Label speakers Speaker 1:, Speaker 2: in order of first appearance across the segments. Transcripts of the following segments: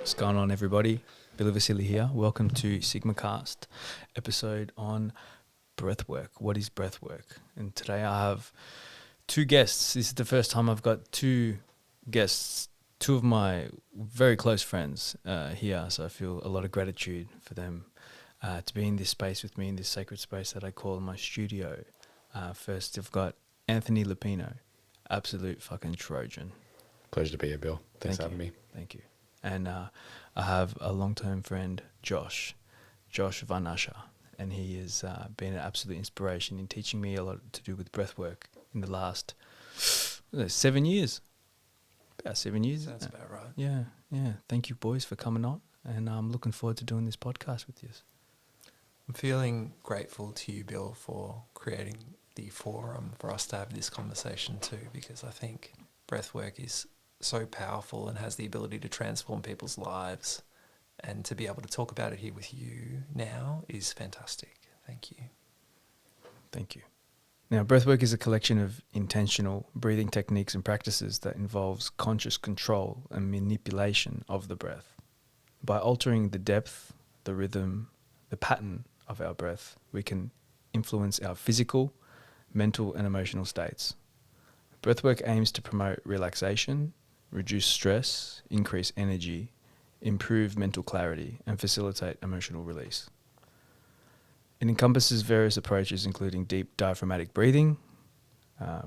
Speaker 1: What's going on, everybody? Billy Vasily here. Welcome to SigmaCast, episode on breathwork. What is breathwork? And today I have two guests. This is the first time I've got two guests, two of my very close friends here. So I feel a lot of gratitude for them to be in this space with me, in this sacred space that I call my studio. First, I've got Anthony Luppino, absolute fucking Trojan.
Speaker 2: Pleasure to be here, Bill. Thanks for having me.
Speaker 1: Thank you. And I have a long-term friend, Josh Van Asha, and he has been an absolute inspiration in teaching me a lot to do with breathwork in the last 7 years. About 7 years.
Speaker 3: That's about right.
Speaker 1: Yeah. Thank you, boys, for coming on, and I'm looking forward to doing this podcast with you.
Speaker 3: I'm feeling grateful to you, Bill, for creating the forum for us to have this conversation too, because I think breathwork is so powerful and has the ability to transform people's lives, and to be able to talk about it here with you now is fantastic. Thank you.
Speaker 1: Thank you. Now, breathwork is a collection of intentional breathing techniques and practices that involves conscious control and manipulation of the breath. By altering the depth, the rhythm, the pattern of our breath, we can influence our physical, mental, and emotional states. Breathwork aims to promote relaxation, reduce stress, increase energy, improve mental clarity, and facilitate emotional release. It encompasses various approaches, including deep diaphragmatic breathing,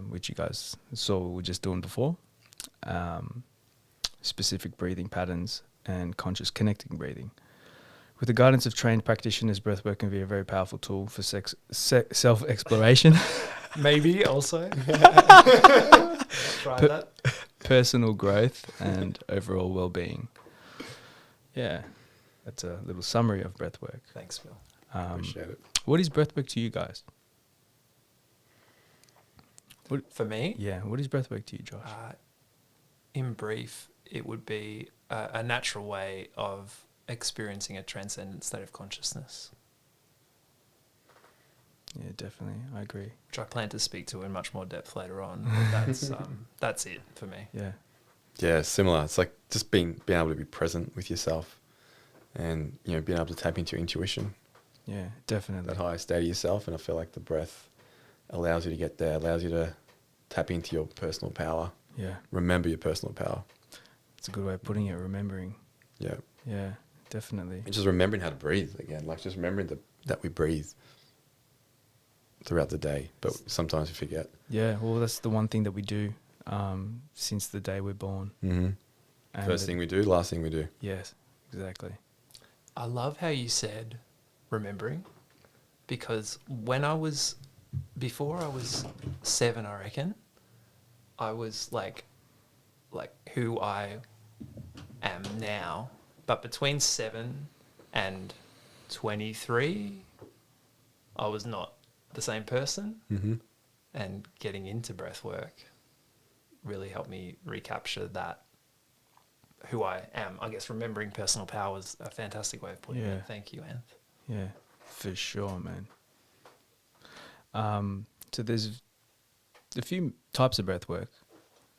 Speaker 1: which you guys saw we were just doing before, specific breathing patterns, and conscious connecting breathing. With the guidance of trained practitioners, breathwork can be a very powerful tool for self-exploration.
Speaker 3: Maybe also. Try that.
Speaker 1: Personal growth and overall well-being. Yeah, that's a little summary of breathwork.
Speaker 3: Thanks, Bill.
Speaker 2: Appreciate it.
Speaker 1: What is breathwork to you guys?
Speaker 3: For me?
Speaker 1: Yeah, what is breathwork to you, Josh?
Speaker 3: In brief, it would be a natural way of experiencing a transcendent state of consciousness,
Speaker 1: Yeah, definitely. I agree.
Speaker 3: which I plan to speak to in much more depth later on. That's it for me.
Speaker 1: Yeah.
Speaker 2: Yeah, similar. It's like just being able to be present with yourself, and being able to tap into your intuition,
Speaker 1: Yeah, definitely.
Speaker 2: that higher state of yourself. And I feel like the breath allows you to get there, allows you to tap into your personal power.
Speaker 1: Yeah.
Speaker 2: Remember your personal power.
Speaker 1: It's a good way of putting it, remembering.
Speaker 2: Yeah.
Speaker 1: Yeah, definitely.
Speaker 2: And just remembering how to breathe again, like just remembering that we breathe throughout the day, but sometimes we forget.
Speaker 1: Yeah, well, that's the one thing that we do since the day we're born.
Speaker 2: Mm-hmm.
Speaker 1: And
Speaker 2: First thing we do, last thing we do.
Speaker 1: Yes, exactly.
Speaker 3: I love how you said remembering, because before I was 7, I reckon, I was like who I am now. But between 7 and 23, I was not the same person.
Speaker 2: Mm-hmm.
Speaker 3: And getting into breath work really helped me recapture that, who I am. I guess remembering personal power is a fantastic way of putting it. Thank you, Anth.
Speaker 1: Yeah, for sure, man. So there's a few types of breath work.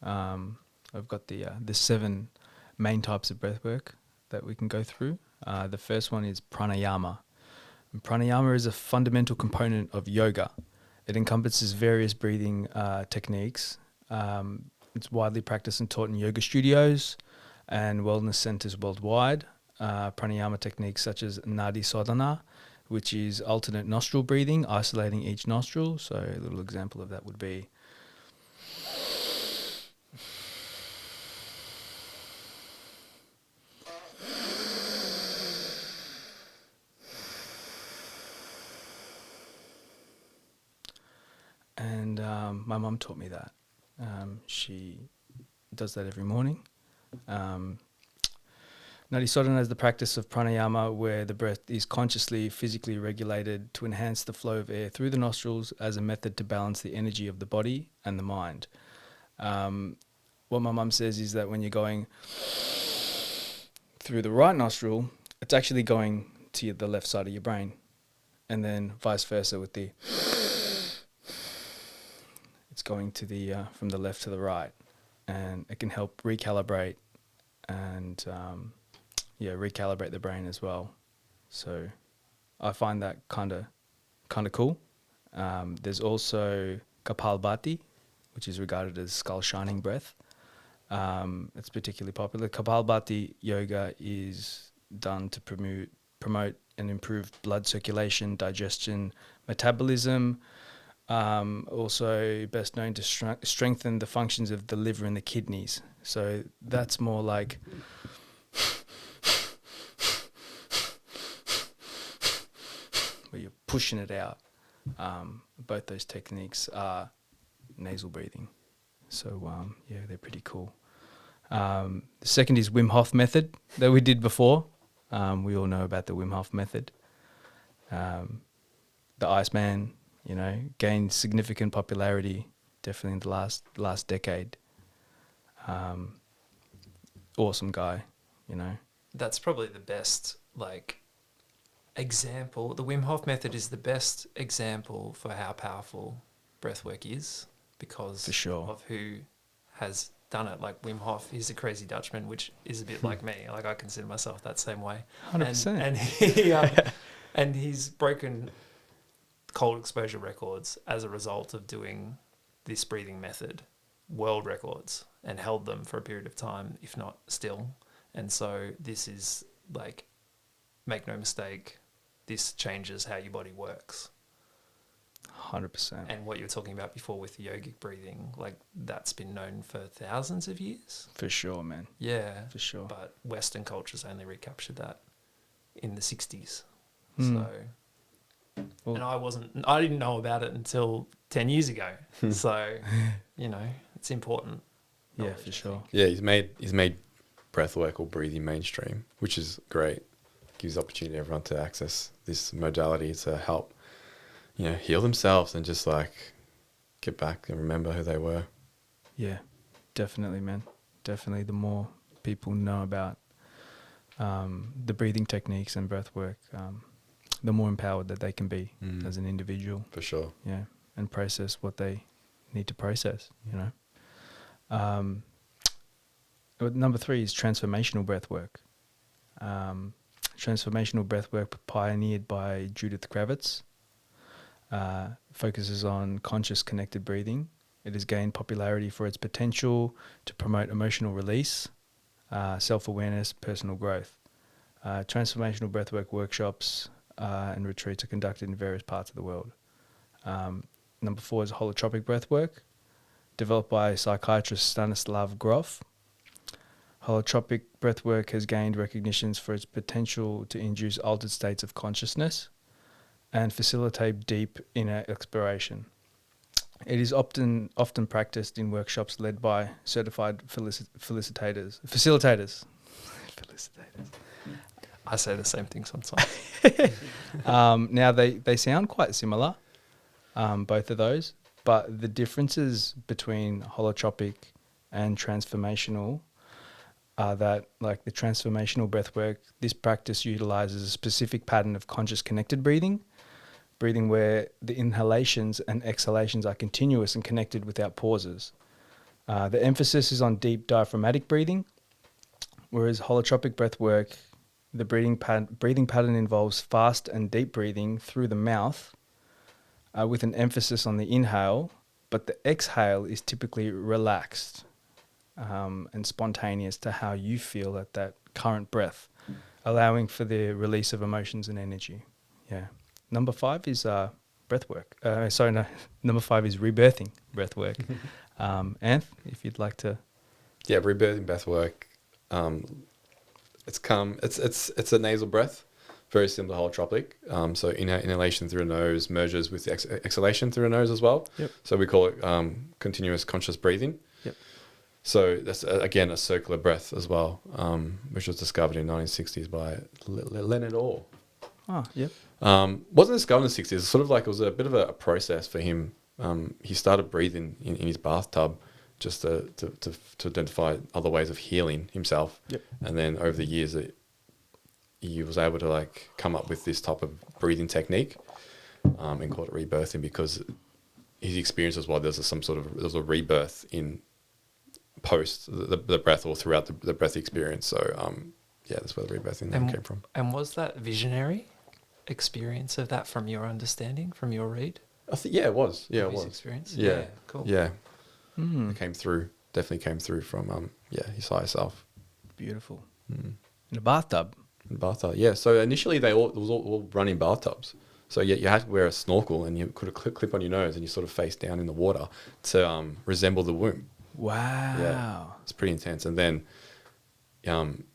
Speaker 1: I've got the 7 main types of breath work that we can go through. The first one is pranayama. And pranayama is a fundamental component of yoga. It encompasses various breathing techniques. It's widely practiced and taught in yoga studios and wellness centers worldwide. Pranayama techniques such as nadi sadhana, which is alternate nostril breathing, isolating each nostril. So a little example of that would be and my mum taught me that. She does that every morning. Nadi sadhana is the practice of pranayama where the breath is consciously, physically regulated to enhance the flow of air through the nostrils as a method to balance the energy of the body and the mind. What my mum says is that when you're going through the right nostril, it's actually going to the left side of your brain, and then vice versa with the it's going to the from the left to the right, and it can help recalibrate and recalibrate the brain as well. So I find that kind of cool. There's also Kapalbhati, which is regarded as skull shining breath. It's particularly popular. Kapalbhati yoga is done to promote and improve blood circulation, digestion, metabolism. Also best known to strengthen the functions of the liver and the kidneys. So that's more like where you're pushing it out. Both those techniques are nasal breathing. So they're pretty cool. The second is Wim Hof Method that we did before. We all know about the Wim Hof Method. The Iceman, gained significant popularity definitely in the last decade. Awesome guy,
Speaker 3: That's probably the best example. The Wim Hof Method is the best example for how powerful breathwork is because
Speaker 1: For sure.
Speaker 3: of who has done it. Like Wim Hof, he's a crazy Dutchman, which is a bit like me. Like I consider myself that same way.
Speaker 1: 100%.
Speaker 3: And he and he's broken cold exposure records as a result of doing this breathing method, world records, and held them for a period of time, if not still. And so this is make no mistake, this changes how your body works.
Speaker 1: 100%.
Speaker 3: And what you were talking about before with the yogic breathing, that's been known for thousands of years.
Speaker 1: For sure, man.
Speaker 3: Yeah.
Speaker 1: For sure.
Speaker 3: But Western cultures only recaptured that in the 60s.
Speaker 1: Mm.
Speaker 3: So,
Speaker 1: Well,
Speaker 3: and I didn't know about it until 10 years ago. So, it's important.
Speaker 1: Yeah,
Speaker 3: knowledge,
Speaker 1: for
Speaker 3: I
Speaker 1: sure.
Speaker 3: think.
Speaker 2: Yeah, he's made breathwork or breathing mainstream, which is great. Gives opportunity to everyone to access this modality to help, heal themselves and just get back and remember who they were.
Speaker 1: Yeah, definitely, man. Definitely, the more people know about the breathing techniques and breath work, the more empowered that they can be as an individual.
Speaker 2: For sure.
Speaker 1: Yeah, and process what they need to process, Number 3 is transformational breath work. Transformational breath work pioneered by Judith Kravitz. Focuses on conscious connected breathing. It has gained popularity for its potential to promote emotional release, self-awareness, personal growth. Transformational breathwork workshops and retreats are conducted in various parts of the world. Number 4 is holotropic breathwork, developed by psychiatrist Stanislav Grof. Holotropic breathwork has gained recognitions for its potential to induce altered states of consciousness and facilitate deep inner exploration. It is often practiced in workshops led by certified facilitators.
Speaker 3: I say the same thing sometimes.
Speaker 1: Now, they sound quite similar, both of those, but the differences between holotropic and transformational are that, the transformational breathwork, this practice utilizes a specific pattern of conscious connected breathing where the inhalations and exhalations are continuous and connected without pauses. The emphasis is on deep diaphragmatic breathing, whereas holotropic breathwork, the breathing pattern involves fast and deep breathing through the mouth with an emphasis on the inhale, but the exhale is typically relaxed and spontaneous to how you feel at that current breath, allowing for the release of emotions and energy. Yeah. Number 5 is breathwork. Number 5 is rebirthing breathwork. Anth, if you'd like to.
Speaker 2: Yeah, rebirthing breathwork. It's a nasal breath, very similar to holotropic. So inhalation through the nose merges with the exhalation through the nose as well.
Speaker 1: Yep.
Speaker 2: So we call it continuous conscious breathing.
Speaker 1: Yep.
Speaker 2: So that's again a circular breath as well, which was discovered in the 1960s by Leonard Orr.
Speaker 1: Oh, yep.
Speaker 2: Wasn't discovered in the 60s. It's sort of it was a bit of a process for him. He started breathing in his bathtub just to identify other ways of healing himself.
Speaker 1: Yep.
Speaker 2: And then over the years, he was able to come up with this type of breathing technique and called it rebirthing because his experience was there was a rebirth in post the breath or throughout the breath experience. So that's where the rebirthing name came from.
Speaker 3: And was that visionary experience of that from your understanding, from your read?
Speaker 2: I think it was. Yeah, it was.
Speaker 3: Experience?
Speaker 2: Yeah,
Speaker 3: cool.
Speaker 2: Yeah,
Speaker 1: Mm.
Speaker 2: it came through. Definitely came through from his higher self.
Speaker 1: Beautiful.
Speaker 2: Mm.
Speaker 1: In a bathtub.
Speaker 2: Bathtub, yeah. So initially it was all running bathtubs. So you had to wear a snorkel and you could clip on your nose and you sort of face down in the water to resemble the womb.
Speaker 1: Wow.
Speaker 2: Yeah, it's pretty intense. And then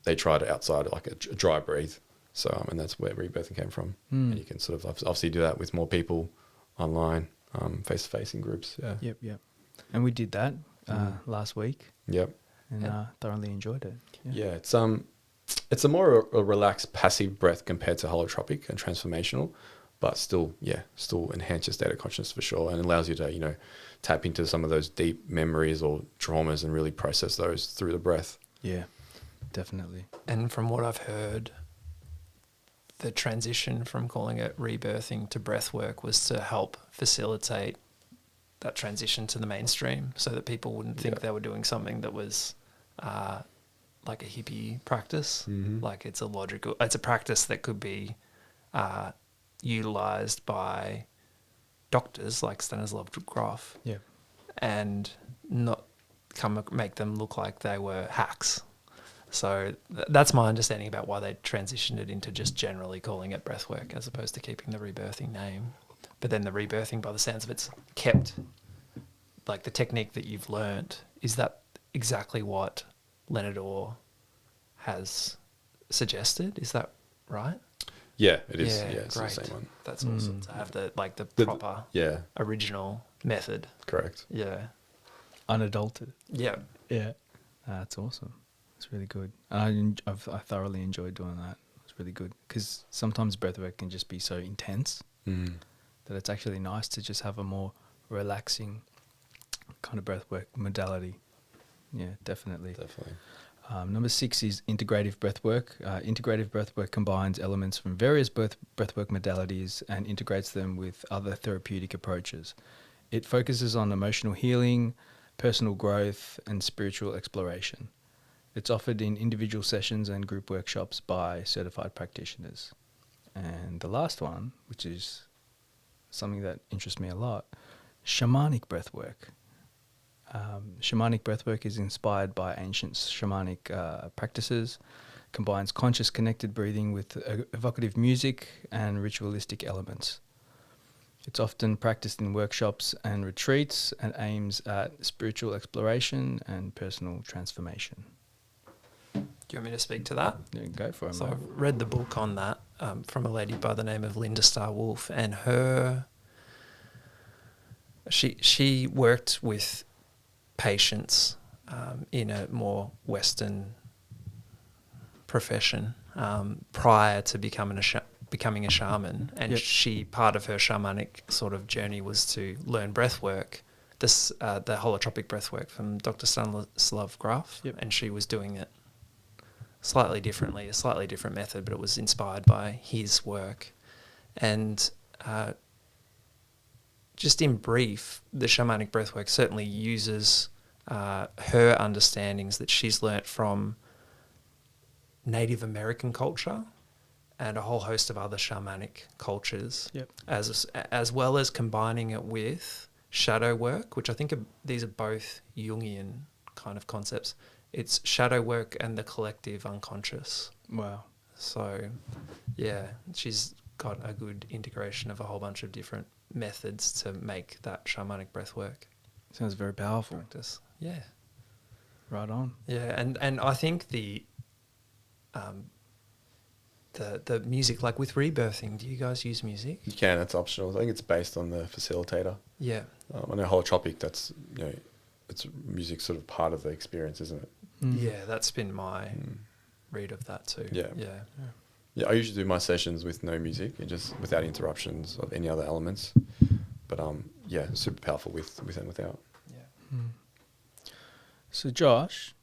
Speaker 2: they tried it outside, like a dry breathe. So and that's where rebirthing came from.
Speaker 1: Mm.
Speaker 2: And you can sort of obviously do that with more people online, face to face in groups. Yeah.
Speaker 1: Yep. And we did that last week.
Speaker 2: Yep.
Speaker 1: And thoroughly enjoyed it.
Speaker 2: Yeah. It's a more a relaxed, passive breath compared to holotropic and transformational, but still enhance your state of consciousness for sure, and allows you to, tap into some of those deep memories or traumas and really process those through the breath.
Speaker 1: Yeah, definitely.
Speaker 3: And from what I've heard, the transition from calling it rebirthing to breath work was to help facilitate that transition to the mainstream so that people wouldn't think they were doing something that was like a hippie practice.
Speaker 2: Mm-hmm.
Speaker 3: Like it's a practice that could be utilized by doctors like Stanislav Grof and not make them look like they were hacks. So that's my understanding about why they transitioned it into just generally calling it breathwork as opposed to keeping the rebirthing name. But then the rebirthing, by the sounds of it's kept, like the technique that you've learnt, is that exactly what Leonard Orr has suggested? Is that right?
Speaker 2: Yeah, it is.
Speaker 3: Yeah,
Speaker 2: It's
Speaker 3: great.
Speaker 2: the same one.
Speaker 3: That's awesome to have the proper original method.
Speaker 2: Correct.
Speaker 3: Yeah.
Speaker 1: Unadulterated.
Speaker 3: Yeah.
Speaker 1: Yeah. That's awesome. It's really good. I thoroughly enjoyed doing that. It's really good because sometimes breathwork can just be so intense that it's actually nice to just have a more relaxing kind of breathwork modality. Yeah, definitely. Number 6 is integrative breathwork. Integrative breathwork combines elements from various breathwork modalities and integrates them with other therapeutic approaches. It focuses on emotional healing, personal growth, and spiritual exploration. It's offered in individual sessions and group workshops by certified practitioners. And the last one, which is something that interests me a lot, shamanic breathwork. Shamanic breathwork is inspired by ancient shamanic practices, combines conscious connected breathing with evocative music and ritualistic elements. It's often practiced in workshops and retreats and aims at spiritual exploration and personal transformation.
Speaker 3: Do you want me to speak to that?
Speaker 1: Yeah, go for it.
Speaker 3: So
Speaker 1: mate.
Speaker 3: I've read the book on that from a lady by the name of Linda Starr-Wolf, and she worked with patients in a more Western profession prior to becoming a shaman, and part of her shamanic sort of journey was to learn breath work, the holotropic breath work from Dr. Stanislav Grof, and she was doing it slightly differently, a slightly different method, but it was inspired by his work. And just in brief, the shamanic breathwork certainly uses her understandings that she's learnt from Native American culture and a whole host of other shamanic cultures, as well as combining it with shadow work, which I think these are both Jungian kind of concepts. It's shadow work and the collective unconscious.
Speaker 1: Wow.
Speaker 3: So, yeah, she's got a good integration of a whole bunch of different methods to make that shamanic breath work.
Speaker 1: Sounds very powerful.
Speaker 3: Practice. Yeah.
Speaker 1: Right on.
Speaker 3: Yeah, and I think the music, like with rebirthing, do you guys use music?
Speaker 2: You can. That's optional. I think it's based on the facilitator.
Speaker 3: Yeah.
Speaker 2: I know holotropic. That's it's music sort of part of the experience, isn't it?
Speaker 3: Yeah, that's been my read of that too.
Speaker 2: Yeah, I usually do my sessions with no music and just without interruptions of any other elements. But super powerful with and without.
Speaker 3: Yeah.
Speaker 1: So Josh,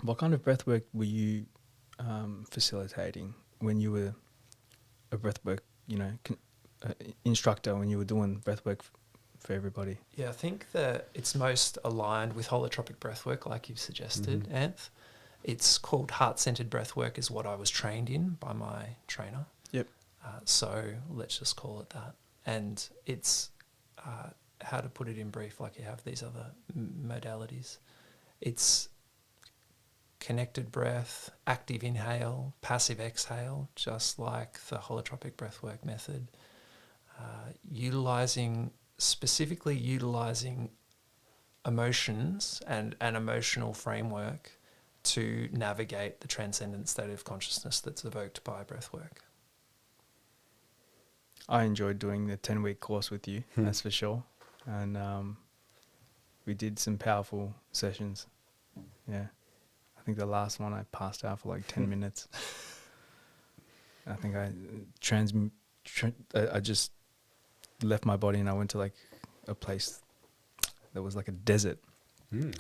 Speaker 1: what kind of breathwork were you facilitating when you were a breathwork, instructor, when you were doing breathwork for everybody?
Speaker 3: Yeah, I think that it's most aligned with holotropic breathwork, like you've suggested, Anth. It's called heart-centered breathwork, is what I was trained in by my trainer.
Speaker 1: Yep.
Speaker 3: So let's just call it that. And it's how to put it in brief, like you have these other modalities. It's connected breath, active inhale, passive exhale, just like the holotropic breathwork method. Specifically utilizing emotions and an emotional framework to navigate the transcendent state of consciousness that's evoked by breathwork.
Speaker 1: I enjoyed doing the 10-week course with you, that's for sure. And we did some powerful sessions. Yeah. I think the last one I passed out for like 10 minutes. I think I just left my body and I went to like a place that was like a desert.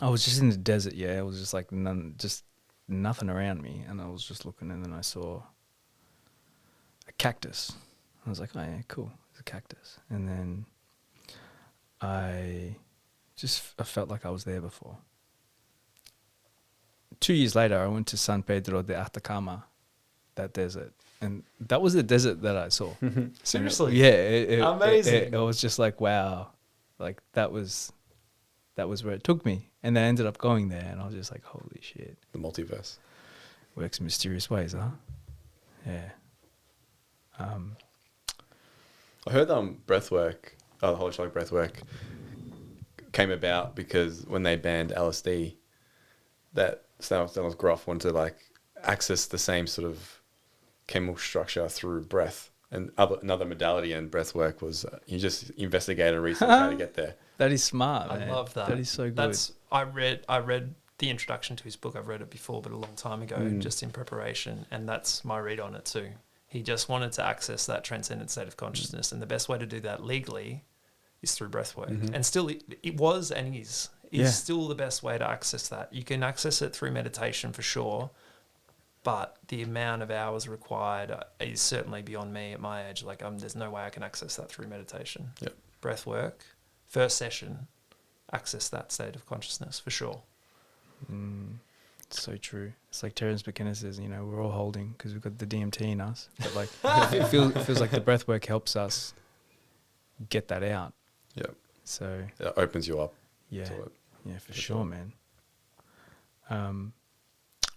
Speaker 1: I was just in the desert, yeah. It was just like nothing around me. And I was just looking and then I saw a cactus. I was like, oh yeah, cool, it's a cactus. And then I felt like I was there before. 2 years later, I went to San Pedro de Atacama, that desert. And that was the desert that I saw.
Speaker 3: Seriously?
Speaker 1: Yeah.
Speaker 3: Amazing.
Speaker 1: It was just like, wow. Like that was where it took me. And then I ended up going there and I was just like, holy shit.
Speaker 2: The multiverse.
Speaker 1: Works in mysterious ways, huh? Yeah.
Speaker 2: I heard breathwork, the holotropic breathwork came about because when they banned LSD, that Stanislav Grof wanted to like access the same sort of chemical structure through breath. And another modality in breathwork was you just investigate and research how to get there.
Speaker 1: That is smart,
Speaker 3: I
Speaker 1: man.
Speaker 3: love that.
Speaker 1: That is so good.
Speaker 3: I read the introduction to his book. I've read it before, but a long time ago, just in preparation. And that's my read on it too. He just wanted to access that transcendent state of consciousness. And the best way to do that legally is through breathwork. And still, it was and is still the best way to access that. You can access it through meditation for sure, but the amount of hours required is certainly beyond me at my age. Like, there's no way I can access that through meditation.
Speaker 2: Yep.
Speaker 3: Breathwork, first session, access that state of consciousness for sure.
Speaker 1: It's so true. It's like Terence McKenna says, we're all holding because we've got the DMT in us. But like, it feels like the breath work helps us get that out.
Speaker 2: Yep.
Speaker 1: So
Speaker 2: it opens you up.
Speaker 1: Yeah.
Speaker 2: To it.
Speaker 1: Yeah, for sure, man.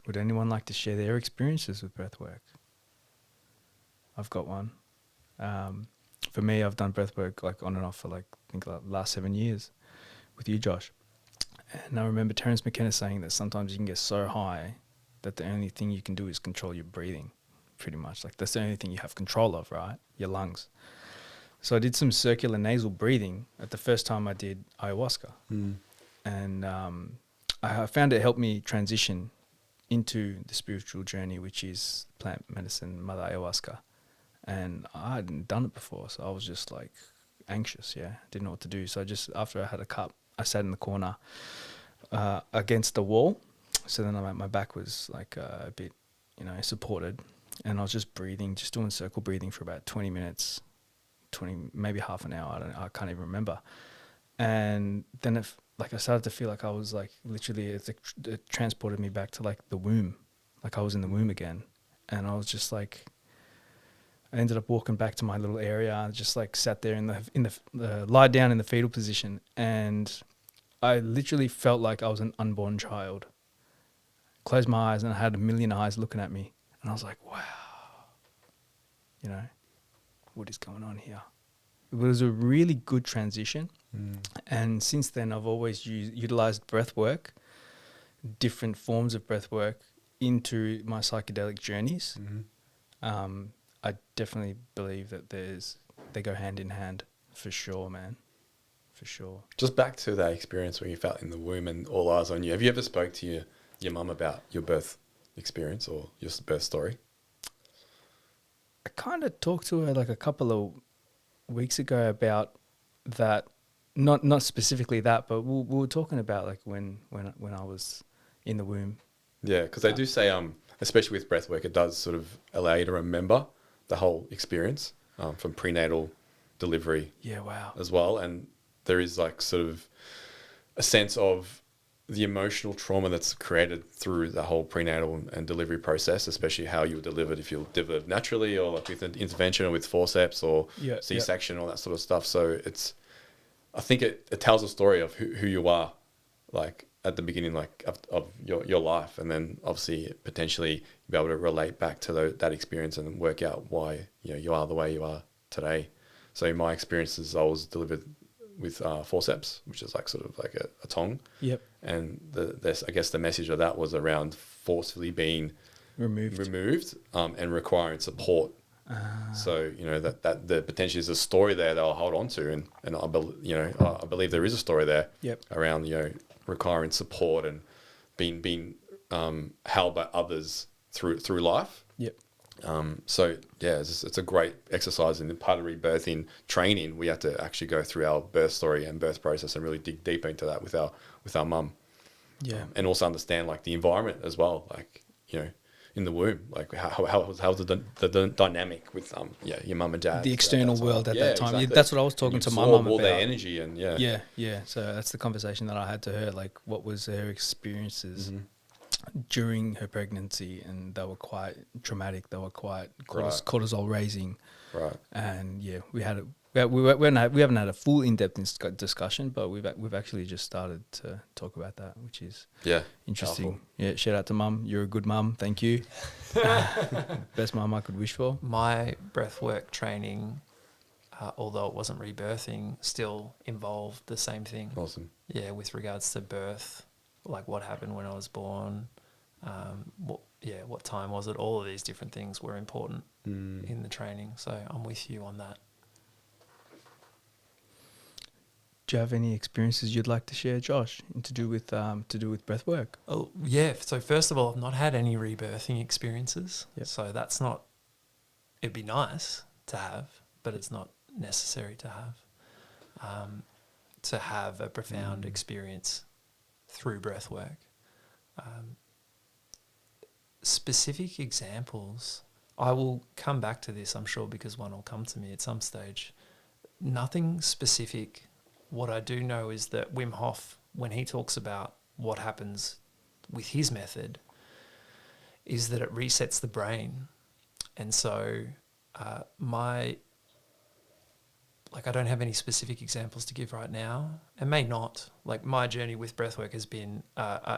Speaker 1: Would anyone like to share their experiences with breath work? I've got one. For me, I've done breath work like on and off for like, I think like last 7 years with you, Josh. And I remember Terence McKenna saying that sometimes you can get so high that the only thing you can do is control your breathing, pretty much. Like that's the only thing you have control of, right? Your lungs. So I did some circular nasal breathing at the first time I did ayahuasca. And I found it helped me transition into the spiritual journey, which is plant medicine, Mother Ayahuasca. And I hadn't done it before, so I was just like anxious, didn't know what to do. So after I had a cup, I sat in the corner against the wall. So then my back was like a bit, supported. And I was just breathing, just doing circle breathing for about 20 minutes, maybe half an hour. I can't even remember. And then I started to feel like I was like literally, it transported me back to like the womb. Like I was in the womb again. And I was just like, I ended up walking back to my little area. I just like sat there in the lied down in the fetal position, and I literally felt like I was an unborn child. Closed my eyes and I had a million eyes looking at me, and I was like, wow, what is going on here? It was a really good transition, and since then I've always utilized breath work, different forms of breath work into my psychedelic journeys. I definitely believe that they go hand in hand for sure, man. For sure.
Speaker 2: Just back to that experience where you felt in the womb and all eyes on you. Have you ever spoke to your mum about your birth experience or your birth story?
Speaker 1: I kind of talked to her like a couple of weeks ago about that. Not specifically that, but we were talking about like when I was in the womb. Yeah,
Speaker 2: because they do say, especially with breath work, it does sort of allow you to remember the whole experience from prenatal delivery.
Speaker 1: Yeah, wow.
Speaker 2: As well. And there is like sort of a sense of the emotional trauma that's created through the whole prenatal and delivery process, especially how you were delivered, if you're delivered naturally or like with an intervention or with forceps or C-section, all that sort of stuff. So I think it tells a story of who you are, like at the beginning, like of your life, and then obviously potentially be able to relate back to that experience and work out why you are the way you are today. So in my experiences, I was delivered with forceps, which is like sort of like a tongue.
Speaker 1: Yep.
Speaker 2: And I guess the message of that was around forcefully being removed and requiring support. So that the potentially is a story there that I'll hold on to, and I believe there is a story there.
Speaker 1: Yep.
Speaker 2: Around requiring support and being held by others through life.
Speaker 1: Yep.
Speaker 2: So yeah, it's a great exercise, and part of rebirthing training, we have to actually go through our birth story and birth process and really dig deep into that with our mum.
Speaker 1: Yeah.
Speaker 2: And also understand like the environment as well, like in the womb, like how's the dynamic with your mum and dad,
Speaker 1: the external world at that time.
Speaker 2: Exactly.
Speaker 1: That's what I was talking to my mum about.
Speaker 2: All their energy and
Speaker 1: yeah. So that's the conversation that I had to her. Like, what was her experiences during her pregnancy, and they were quite traumatic. They were quite cortisol raising.
Speaker 2: Right.
Speaker 1: And we haven't had a full in-depth discussion, but we've actually just started to talk about that, which is interesting.
Speaker 2: Powerful.
Speaker 1: Yeah, shout out to mum. You're a good mum. Thank you. Best mum I could wish for.
Speaker 3: My breathwork training, although it wasn't rebirthing, still involved the same thing.
Speaker 2: Awesome.
Speaker 3: Yeah, with regards to birth, like what happened when I was born, what time was it? All of these different things were important in the training. So I'm with you on that.
Speaker 1: Do you have any experiences you'd like to share, Josh, to do with breath work?
Speaker 3: Oh yeah. So first of all, I've not had any rebirthing experiences.
Speaker 1: Yep.
Speaker 3: So that's not. It'd be nice to have, but it's not necessary to have. To have a profound experience through breath work. Specific examples, I will come back to this, I'm sure, because one will come to me at some stage. Nothing specific. What I do know is that Wim Hof, when he talks about what happens with his method, is that it resets the brain. And so I don't have any specific examples to give right now, and may not. Like, my journey with breathwork has been,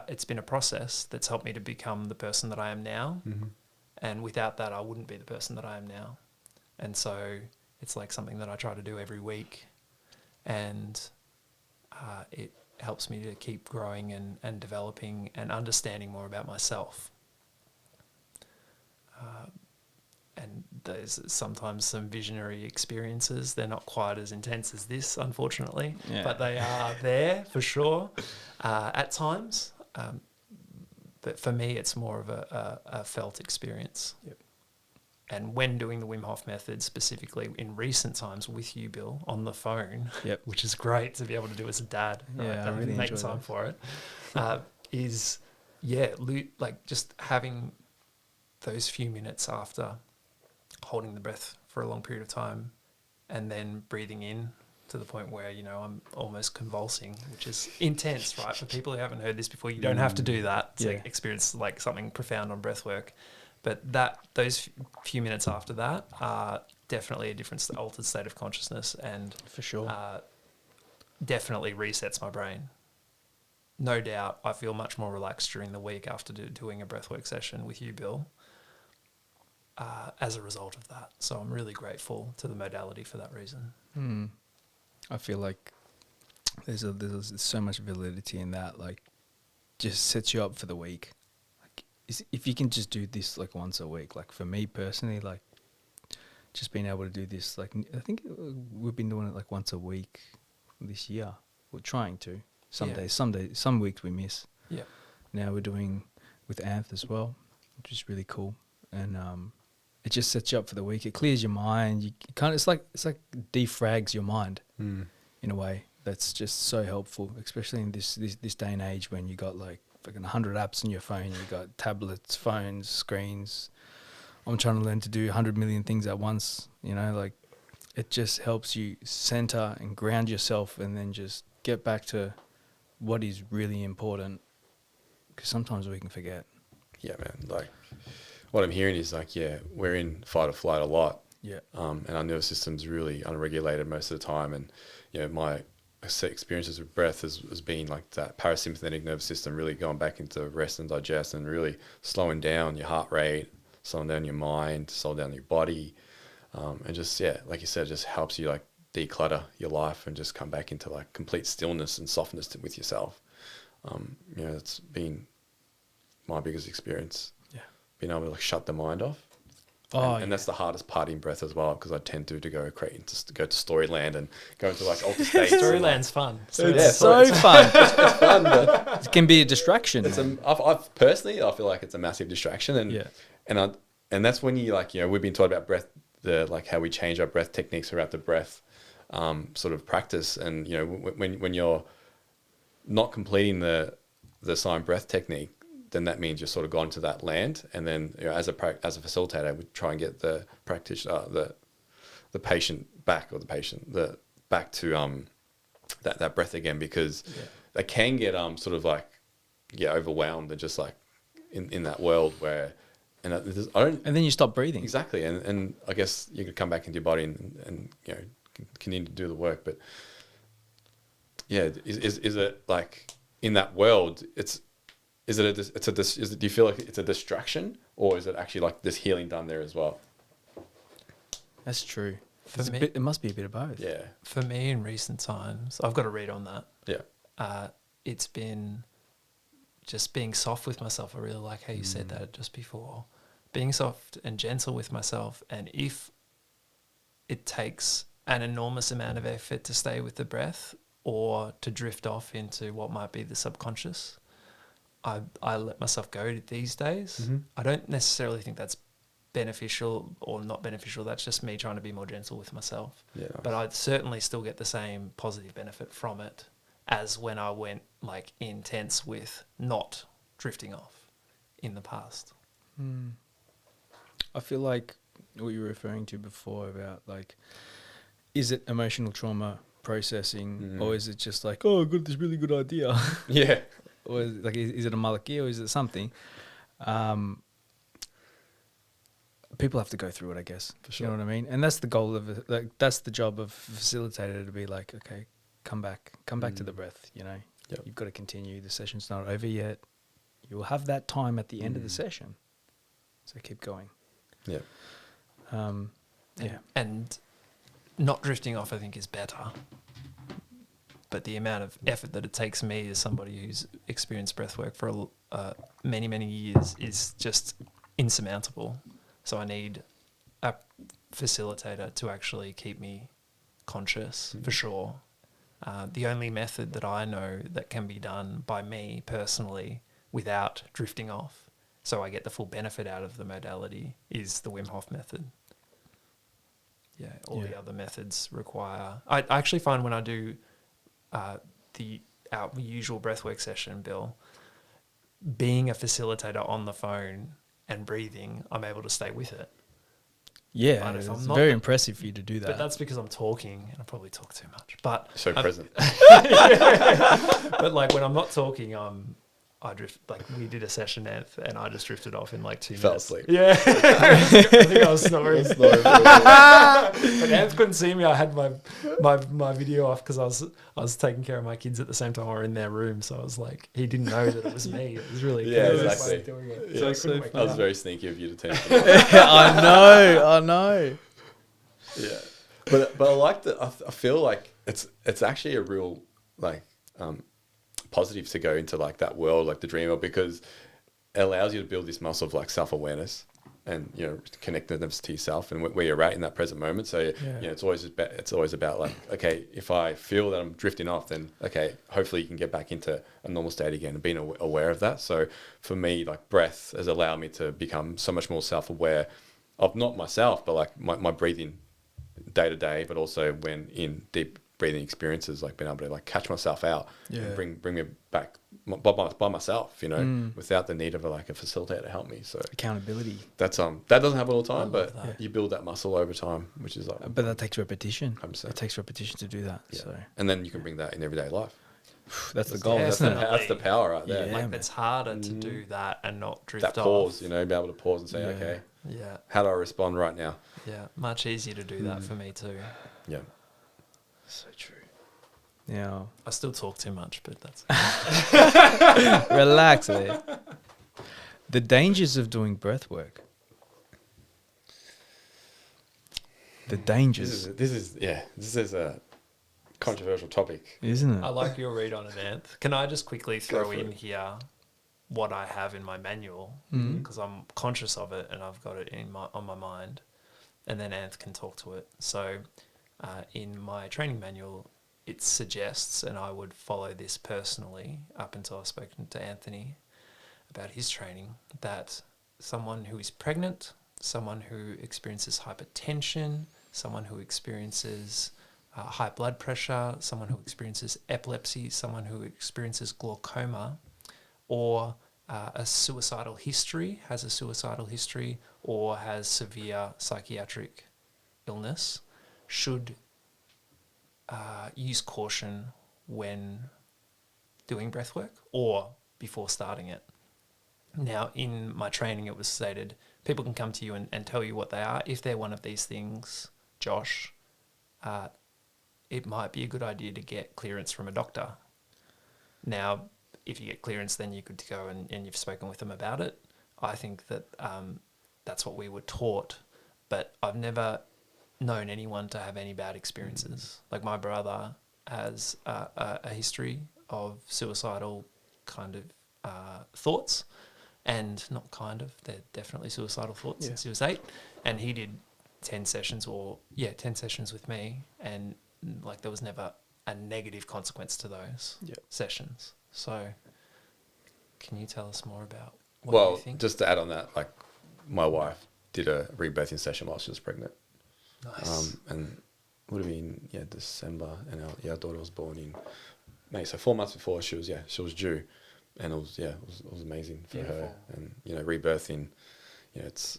Speaker 3: it's been a process that's helped me to become the person that I am now. Mm-hmm. And without that, I wouldn't be the person that I am now. And so it's like something that I try to do every week, and it helps me to keep growing and developing and understanding more about myself. And there's sometimes some visionary experiences. They're not quite as intense as this, unfortunately, but they are there for sure at times. But for me, it's more of a felt experience.
Speaker 1: Yep.
Speaker 3: And when doing the Wim Hof Method, specifically in recent times with you, Bill, on the phone, which is great to be able to do as a dad,
Speaker 1: I really
Speaker 3: make
Speaker 1: enjoy
Speaker 3: time
Speaker 1: that.
Speaker 3: for it, like just having those few minutes after holding the breath for a long period of time and then breathing in to the point where, I'm almost convulsing, which is intense, right? For people who haven't heard this before, you don't have to do that to experience like something profound on breath work. But those few minutes after that are definitely a different altered state of consciousness, and
Speaker 1: for sure,
Speaker 3: definitely resets my brain. No doubt, I feel much more relaxed during the week after doing a breathwork session with you, Bill, as a result of that. So I'm really grateful to the modality for that reason.
Speaker 1: I feel like there's so much validity in that. Like, just sets you up for the week. Like, if you can just do this like once a week. Like, for me personally, like, just being able to do this. Like, I think we've been doing it like once a week this year. We're trying to. Some weeks we miss.
Speaker 3: Yeah.
Speaker 1: Now we're doing with Anth as well, which is really cool. And it just sets you up for the week. It clears your mind. You kind of, it's like defrags your mind in a way. That's just so helpful, especially in this day and age when you got like fucking 100 apps on your phone. You got tablets, phones, screens. I'm trying to learn to do 100 million things at once. Like, it just helps you center and ground yourself, and then just get back to what is really important, because sometimes we can forget.
Speaker 2: Yeah, man. Like what I'm hearing is like, yeah, we're in fight or flight a lot.
Speaker 1: Yeah.
Speaker 2: And our nervous system's really unregulated most of the time. And, you know, my experiences with breath has been like that parasympathetic nervous system really going back into rest and digest and really slowing down your heart rate, slowing down your mind, slowing down your body. And just, yeah, like you said, just helps you like declutter your life and just come back into like complete stillness and softness with yourself. You know, it's been my biggest experience.
Speaker 1: Yeah.
Speaker 2: Being able to like shut the mind off. And that's the hardest part in breath as well, because I tend to go go to storyland and go into like altered states.
Speaker 3: Storyland's fun.
Speaker 1: It's so fun.
Speaker 2: It's fun, but
Speaker 1: It can be a distraction.
Speaker 2: I've personally, I feel like it's a massive distraction, and
Speaker 1: yeah.
Speaker 2: and that's when you like, you know, we've been taught about breath, like how we change our breath techniques throughout the breath sort of practice, and you know, when you're not completing the silent breath technique, then that means you're sort of gone to that land, and then, you know, as a facilitator, we try and get the practitioner, the patient back, or the back to that breath again, because they can get sort of like overwhelmed and just like in that world where, and
Speaker 1: then you stop breathing.
Speaker 2: Exactly, and I guess you could come back into your body and you know, continue to do the work, but yeah, is it like in that world do you feel like it's a distraction, or is it actually like this healing done there as well?
Speaker 1: That's true.
Speaker 3: For me,
Speaker 1: it must be a bit of both.
Speaker 2: Yeah.
Speaker 3: For me, in recent times, I've got to read on that.
Speaker 2: Yeah.
Speaker 3: It's been just being soft with myself. I really like how you said that just before. Being soft and gentle with myself, and if it takes an enormous amount of effort to stay with the breath or to drift off into what might be the subconscious, I let myself go these days.
Speaker 2: Mm-hmm.
Speaker 3: I don't necessarily think that's beneficial or not beneficial. That's just me trying to be more gentle with myself.
Speaker 2: Yeah, nice.
Speaker 3: But I certainly still get the same positive benefit from it as when I went like intense with not drifting off in the past.
Speaker 1: I feel like what you were referring to before about like, is it emotional trauma processing, or is it just like, oh, I got this really good idea?
Speaker 2: Yeah.
Speaker 1: Or is it a malaki, or is it something? People have to go through it, I guess.
Speaker 2: For sure.
Speaker 1: You know what I mean? And that's the goal of it. Like, that's the job of facilitator, to be like, okay, come back to the breath. You know, You've got to continue. The session's not over yet. You'll have that time at the end of the session, so keep going.
Speaker 2: Yeah.
Speaker 3: And not drifting off, I think, is better. But the amount of effort that it takes me as somebody who's experienced breathwork for many, many years is just insurmountable. So I need a facilitator to actually keep me conscious, for sure. The only method that I know that can be done by me personally without drifting off, so I get the full benefit out of the modality, is the Wim Hof Method. Yeah, all the other methods require... I actually find when I do our usual breathwork session, Bill, being a facilitator on the phone and breathing, I'm able to stay with it.
Speaker 1: Yeah, it's very impressive for you to do that.
Speaker 3: But that's because I'm talking, and I probably talk too much. But
Speaker 2: So present.
Speaker 3: But like when I'm not talking, I drift. Like we did a session, and I just drifted off in like 2 minutes.
Speaker 2: Fell asleep.
Speaker 3: Yeah, I think I was snoring. But Anth couldn't see me. I had my video off because I was taking care of my kids at the same time. We were in their room, so I was like, he didn't know that it was me. It was really
Speaker 2: exactly.
Speaker 3: doing it.
Speaker 2: Yeah,
Speaker 3: So
Speaker 2: that was very sneaky of you to take.
Speaker 1: I know.
Speaker 2: Yeah, but I like that. I feel like it's actually a real like positive to go into like that world, like the dream world, because it allows you to build this muscle of like self-awareness and, you know, connectedness to yourself and where you're at in that present moment. So you know, it's always about like, okay, if I feel that I'm drifting off, then okay, hopefully you can get back into a normal state again and being aware of that. So for me, like breath has allowed me to become so much more self-aware of not myself, but like my breathing day to day, but also when in deep breathing experiences, like being able to like catch myself out and bring me back by myself, you know, without the need of a facilitator to help me. So
Speaker 1: accountability.
Speaker 2: That's that doesn't happen all the time, but you build that muscle over time, which is like.
Speaker 1: But that takes repetition.
Speaker 2: 100%.
Speaker 1: It takes repetition to do that.
Speaker 2: Yeah.
Speaker 1: So
Speaker 2: and then you can bring that in everyday life.
Speaker 1: That's the goal,
Speaker 2: That's
Speaker 1: isn't it?
Speaker 2: that's the power right there.
Speaker 1: Yeah,
Speaker 3: Like
Speaker 1: man.
Speaker 3: it's harder to do that and not drift
Speaker 2: That
Speaker 3: off.
Speaker 2: pause, you know, be able to pause and say,
Speaker 1: Yeah.
Speaker 2: okay,
Speaker 3: Yeah,
Speaker 2: how do I respond right now?
Speaker 3: yeah. Much easier to do that for me too.
Speaker 2: Yeah.
Speaker 1: So true. Yeah.
Speaker 3: I still talk too much, but that's
Speaker 1: Relax there. The dangers of doing breath work. The dangers,
Speaker 2: This is a controversial topic.
Speaker 1: isn't it?
Speaker 3: I like your read on it, Anth. Can I just quickly
Speaker 2: Go
Speaker 3: throw
Speaker 2: for
Speaker 3: in
Speaker 2: it.
Speaker 3: here what I have in my manual
Speaker 1: Mhm.
Speaker 3: because I'm conscious of it and I've got it on my mind, and then Anth can talk to it. So, in my training manual, it suggests, and I would follow this personally up until I've spoken to Anthony about his training, that someone who is pregnant, someone who experiences hypertension, someone who experiences high blood pressure, someone who experiences epilepsy, someone who experiences glaucoma, or has a suicidal history, or has severe psychiatric illness, should use caution when doing breathwork or before starting it. Now, in my training, it was stated people can come to you and tell you what they are. If they're one of these things, Josh, it might be a good idea to get clearance from a doctor. Now, if you get clearance, then you could go and you've spoken with them about it. I think that that's what we were taught, but I've never known anyone to have any bad experiences. Like my brother has a history of suicidal kind of thoughts, and not kind of, they're definitely suicidal thoughts since he was 8, and he did 10 sessions with me, and like there was never a negative consequence to those sessions. So can you tell us more about what you think?
Speaker 2: Just to add on that, like my wife did a rebirthing session while she was pregnant.
Speaker 3: Nice.
Speaker 2: And would have been December, and our daughter was born in May, so 4 months before she was due, and it was amazing for her. And rebirthing, it's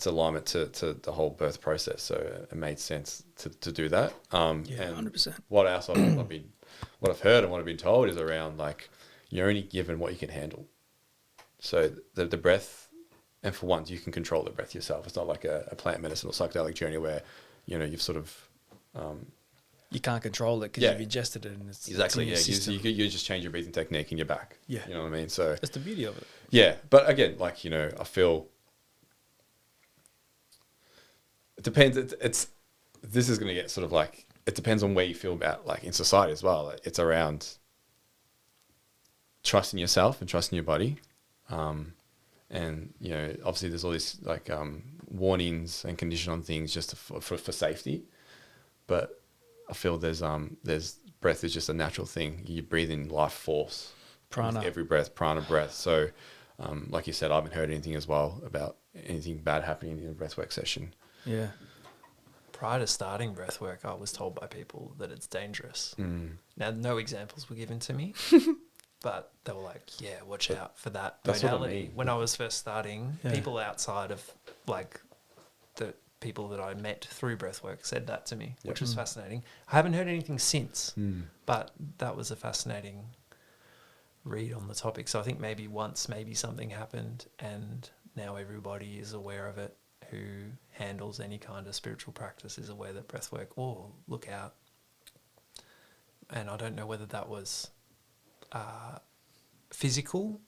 Speaker 2: alignment to the whole birth process, so it made sense to do that. And
Speaker 1: 100%.
Speaker 2: what else what I've heard and what I've been told is around like you're only given what you can handle. So the breath, and for once you can control the breath yourself. It's not like a plant medicine or psychedelic journey where you've sort of
Speaker 1: You can't control it because you've ingested it and it's
Speaker 2: exactly
Speaker 1: in your system.
Speaker 2: you just change your breathing technique and you're back.
Speaker 1: Yeah.
Speaker 2: You know what I mean? So
Speaker 1: That's the beauty of it.
Speaker 2: yeah, but again, like I feel it depends. This is going to get sort of like it depends on where you feel about like in society as well. It's around trusting yourself and trusting your body. And obviously there's all these like warnings and condition on things just for safety, but I feel there's breath is just a natural thing. You breathe in life force,
Speaker 1: Prana.
Speaker 2: with every breath, prana breath. So like you said, I haven't heard anything as well about anything bad happening in a breathwork session.
Speaker 1: Yeah.
Speaker 3: Prior to starting breathwork, I was told by people that it's dangerous. Now, no examples were given to me, but they were like, yeah, watch out for that
Speaker 2: That's what I
Speaker 3: modality.
Speaker 2: mean.
Speaker 3: When I was first starting,
Speaker 1: Yeah.
Speaker 3: people outside of like the people that I met through breathwork said that to me, which was fascinating. I haven't heard anything since, but that was a fascinating read on the topic. So I think maybe something happened and now everybody is aware of it who handles any kind of spiritual practice is aware that breathwork, look out. And I don't know whether that was physical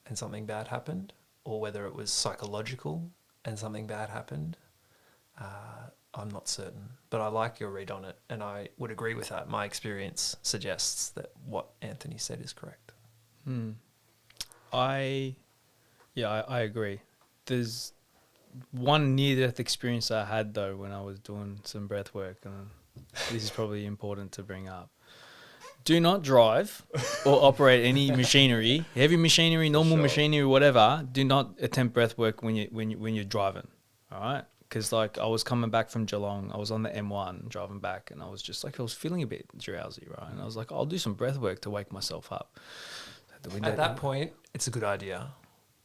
Speaker 3: and something bad happened, or whether it was psychological and something bad happened. I'm not certain, but I like your read on it, and I would agree with that. My experience suggests that what Anthony said is correct.
Speaker 1: I agree. There's one near-death experience I had though when I was doing some breath work, and this is probably important to bring up. Do not drive or operate any machinery, heavy machinery, normal machinery, whatever. Do not attempt breath work when you're driving. All right, because like I was coming back from Geelong, I was on the M1 driving back, and I was just like I was feeling a bit drowsy, right? And I was like, I'll do some breath work to wake myself up.
Speaker 3: At that point, it's a good idea,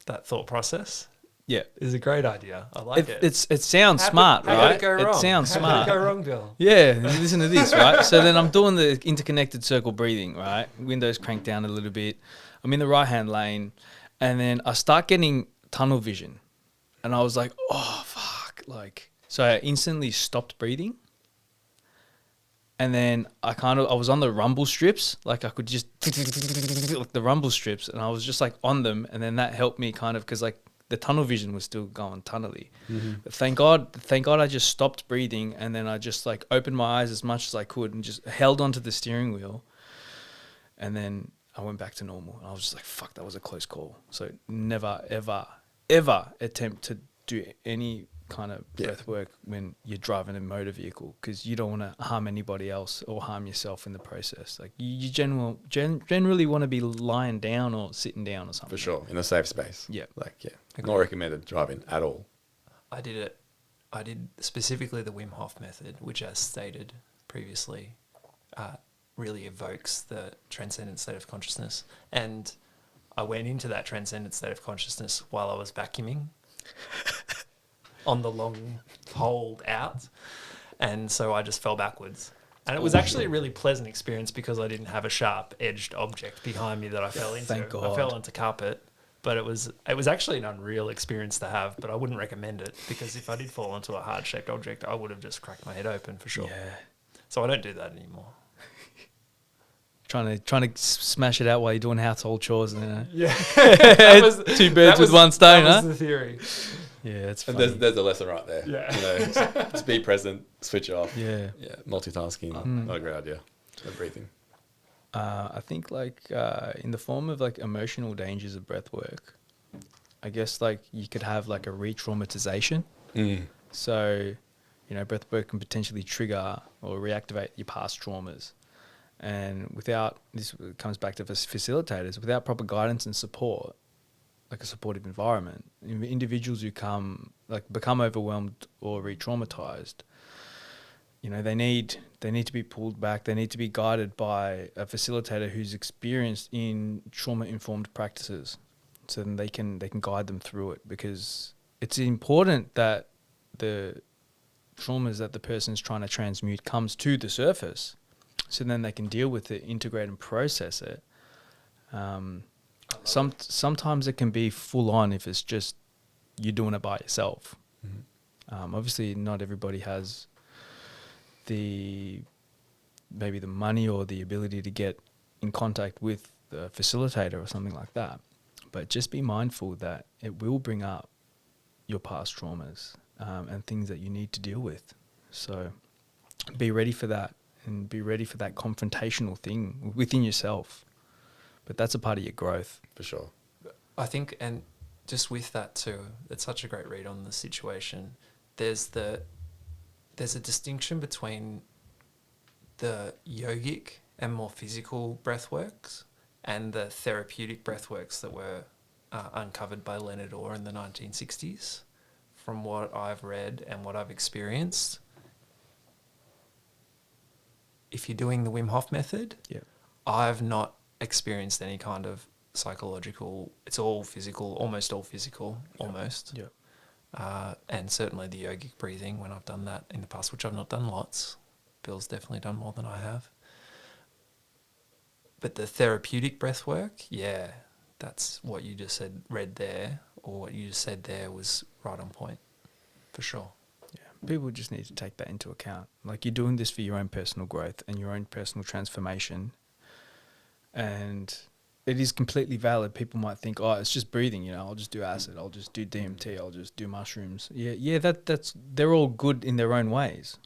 Speaker 3: that thought process.
Speaker 1: Yeah.
Speaker 3: It's a great idea. I like it.
Speaker 1: It sounds smart,
Speaker 3: how
Speaker 1: right?
Speaker 3: Could it go wrong?
Speaker 1: Sounds
Speaker 3: How
Speaker 1: smart.
Speaker 3: Could it go wrong, Bill?
Speaker 1: Yeah, listen to this, right? So then I'm doing the interconnected circle breathing, right? Windows cranked down a little bit. I'm in the right-hand lane, and then I start getting tunnel vision. And I was like, oh, fuck. Like, so I instantly stopped breathing. And then I was on the rumble strips. Like, I could just, like the rumble strips, and I was just like on them. And then that helped me kind of, because like the tunnel vision was still going tunnely.
Speaker 2: Mm-hmm.
Speaker 1: But thank God I just stopped breathing, and then I just like opened my eyes as much as I could and just held onto the steering wheel. And then I went back to normal. And I was just like, fuck, that was a close call. So never, ever, ever attempt to do any kind of breath work when you're driving a motor vehicle, because you don't want to harm anybody else or harm yourself in the process. Like you generally want to be lying down or sitting down or something.
Speaker 2: For sure, in a safe space.
Speaker 1: Yeah.
Speaker 2: Like, not recommended driving at all.
Speaker 3: I did specifically the Wim Hof Method, which, as stated previously, really evokes the transcendent state of consciousness. And I went into that transcendent state of consciousness while I was vacuuming on the long hold out. And so I just fell backwards. And it was actually a really pleasant experience because I didn't have a sharp-edged object behind me that I fell into.
Speaker 1: Thank God.
Speaker 3: I fell into carpet. But it was actually an unreal experience to have, but I wouldn't recommend it, because if I did fall into a heart-shaped object, I would have just cracked my head open for sure.
Speaker 1: Yeah.
Speaker 3: So I don't do that anymore.
Speaker 1: Trying to smash it out while you're doing household chores, and
Speaker 3: Yeah.
Speaker 1: two birds with one stone,
Speaker 3: that
Speaker 1: huh?
Speaker 3: was the theory.
Speaker 1: Yeah, it's
Speaker 2: And
Speaker 1: funny.
Speaker 2: there's a lesson right there.
Speaker 3: Yeah.
Speaker 2: You know, just be present, switch off.
Speaker 1: Yeah.
Speaker 2: Yeah, multitasking, not a great idea. So breathing.
Speaker 1: I think like in the form of like emotional dangers of breath work, I guess like you could have like a re-traumatization. So, you know, breath work can potentially trigger or reactivate your past traumas. And without, this comes back to facilitators, without proper guidance and support, like a supportive environment, individuals who become overwhelmed or re-traumatized, you know, they need to be pulled back. They need to be guided by a facilitator who's experienced in trauma-informed practices, so then they can guide them through it, because it's important that the traumas that the person's trying to transmute comes to the surface, so then they can deal with it, integrate and process it. Sometimes it can be full on if it's just you're doing it by yourself. Obviously, not everybody has maybe the money or the ability to get in contact with the facilitator or something like that. But just be mindful that it will bring up your past traumas and things that you need to deal with. So be ready for that, and be ready for that confrontational thing within yourself. But that's a part of your growth.
Speaker 2: For sure.
Speaker 3: I think, and just with that too, it's such a great read on the situation. There's a distinction between the yogic and more physical breathworks and the therapeutic breathworks that were uncovered by Leonard Orr in the 1960s. From what I've read and what I've experienced, if you're doing the Wim Hof Method, I've not experienced any kind of psychological, it's all physical, almost all physical, almost. And certainly the yogic breathing, when I've done that in the past, which I've not done lots. Bill's definitely done more than I have. But the therapeutic breath work, that's what you just read there, or what you just said there was right on point, for sure.
Speaker 1: Yeah, people just need to take that into account. Like, you're doing this for your own personal growth and your own personal transformation. And it is completely valid. People might think, oh, it's just breathing, you know, I'll just do acid, I'll just do DMT, I'll just do mushrooms. They're all good in their own ways.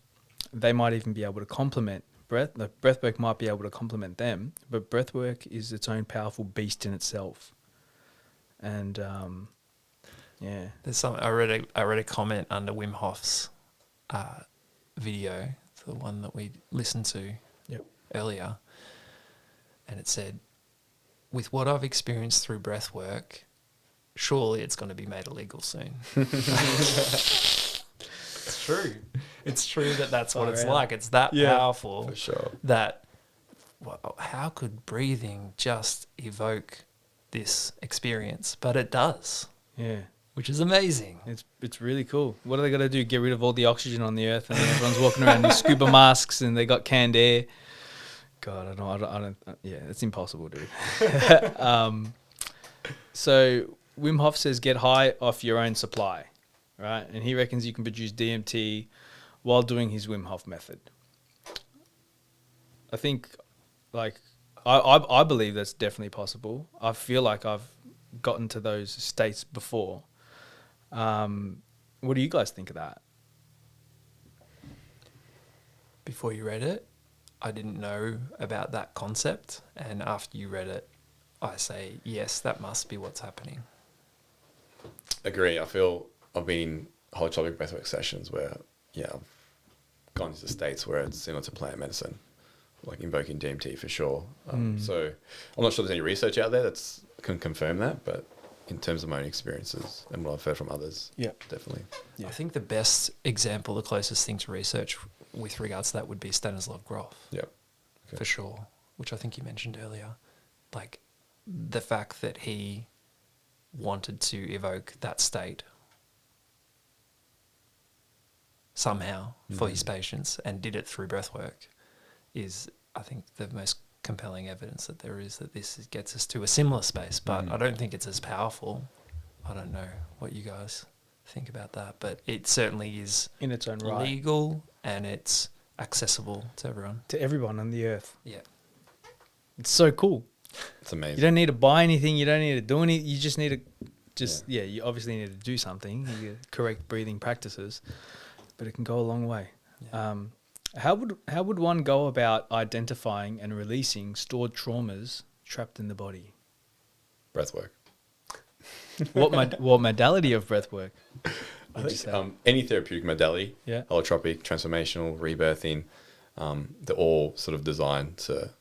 Speaker 1: They might even be able to complement breath. The breathwork might be able to complement them, but breathwork is its own powerful beast in itself. And
Speaker 3: there's some. I read a comment under Wim Hof's video, the one that we listened to earlier, and it said, "With what I've experienced through breathwork, surely it's going to be made illegal soon." It's true. It's true that's what it's like. It's that powerful.
Speaker 2: For sure.
Speaker 3: That, how could breathing just evoke this experience? But it does.
Speaker 1: Yeah.
Speaker 3: which is amazing.
Speaker 1: It's really cool. What are they got to do? Get rid of all the oxygen on the earth, and everyone's walking around in scuba masks, and they got canned air. God, I don't. Yeah, it's impossible, dude. So Wim Hof says get high off your own supply, right? And he reckons you can produce DMT while doing his Wim Hof method. I think, like, I believe that's definitely possible. I feel like I've gotten to those states before. What do you guys think of that?
Speaker 3: Before you read it, I didn't know about that concept. And after you read it, I say, yes, that must be what's happening.
Speaker 2: Agree. I feel I've been in holotropic breathwork sessions where, I've gone into states where it's similar to plant medicine, like invoking DMT for sure. So I'm not sure there's any research out there that can confirm that, but in terms of my own experiences and what I've heard from others, definitely.
Speaker 1: Yeah.
Speaker 3: I think the best example, the closest thing to research with regards to that would be Stanislav Grof.
Speaker 2: Yeah. Okay.
Speaker 3: For sure, which I think you mentioned earlier. Like, the fact that he wanted to evoke that state somehow for his patients and did it through breathwork is, I think, the most compelling evidence that there is that this gets us to a similar space. But I don't think it's as powerful. I don't know what you guys think about that, but it certainly is
Speaker 1: In its own right.
Speaker 3: legal and it's accessible to everyone.
Speaker 1: To everyone on the earth.
Speaker 3: Yeah.
Speaker 1: It's so cool.
Speaker 2: It's amazing.
Speaker 1: You don't need to buy anything. You don't need to do anything. You just need to you obviously need to do something, you correct breathing practices, but it can go a long way.
Speaker 3: Yeah.
Speaker 1: How would one go about identifying and releasing stored traumas trapped in the body?
Speaker 2: Breathwork.
Speaker 1: What modality of breathwork?
Speaker 2: I think any therapeutic modality,
Speaker 1: Yeah.
Speaker 2: holotropic, transformational, rebirthing, they're all sort of designed to